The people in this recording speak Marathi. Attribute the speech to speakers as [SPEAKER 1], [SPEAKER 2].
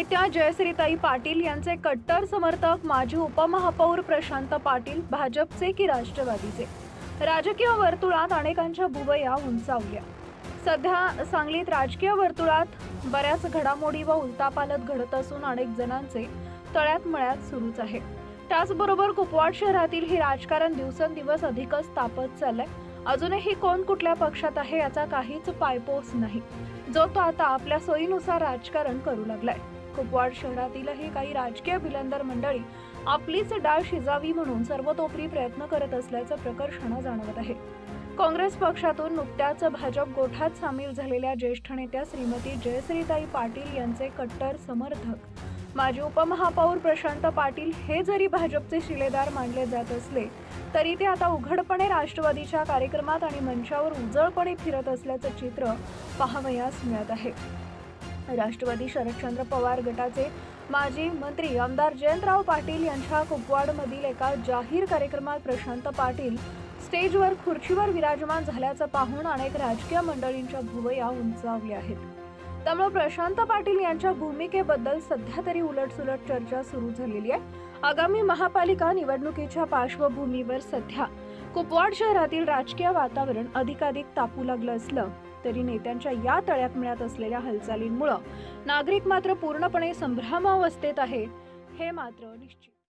[SPEAKER 1] नेत्या जयश्रीताई पाटील यांचे कट्टर समर्थक माजी उपमहापौर प्रशांत पाटील भाजपचे की राष्ट्रवादीचे? राजकीय वर्तुळात अनेकांच्या भुवया उंचावल्या। सध्या सांगलीत राजकीय वर्तुळात बऱ्याच घडामोडी व उलटापालट घडत असून अनेक जणांचे तळ्यात मळ्यात सुरूच आहे। त्याचबरोबर कुपवाड शहरातील हे राजकारण दिवसेंदिवस अधिकच तापत चाललंय। अजूनही कोण कुठल्या पक्षात आहे याचा काहीच पायपोस नाही, जो तो आता आपल्या सोयीनुसार राजकारण करू लागलाय। कुपवाड शहरातीलही काही राजकीय बिलंदर मंडळी आपलीच डाळ शिजावी म्हणून सर्वतोपरी प्रयत्न करत असल्याचं प्रकर्षानं जाणवत आहे। काँग्रेस पक्षातून नुकत्याच भाजप गोठात सामील झालेल्या ज्येष्ठ नेत्या श्रीमती जयश्रीताई पाटील यांचे कट्टर समर्थक माजी उपमहापौर प्रशांत पाटील हे जरी भाजपचे शिलेदार मानले जात असले तरी ते आता उघडपणे राष्ट्रवादीच्या कार्यक्रमात आणि मंचावर उजळपणे फिरत असल्याचं चित्र पाहावयास मिळत आहे। राष्ट्रवादी शरदचंद्र पवार गटाचे माजी मंत्री आमदार जयंतराव पाटील यांच्या कुपवाडमधील एका जाहीर कार्यक्रमात प्रशांत पाटील स्टेजवर खुर्चीवर विराजमान झाल्याचं पाहून अनेक राजकीय मंडळींच्या भुवया उंचावल्या आहेत। त्यामुळे प्रशांत पाटील यांच्या भूमिकेबद्दल सध्या तरी उलटसुलट चर्चा सुरू झालेली आहे। आगामी महापालिका निवडणुकीच्या पार्श्वभूमीवर सध्या कुपवाड शहरातील राजकीय वातावरण अधिकाधिक तापू लागलं असलं तरी नेत्यांच्या या तळ्यात मिळत असलेल्या हालचालींमुळे नागरिक मात्र पूर्णपणे संभ्रमावस्थेत आहे, हे मात्र निश्चित।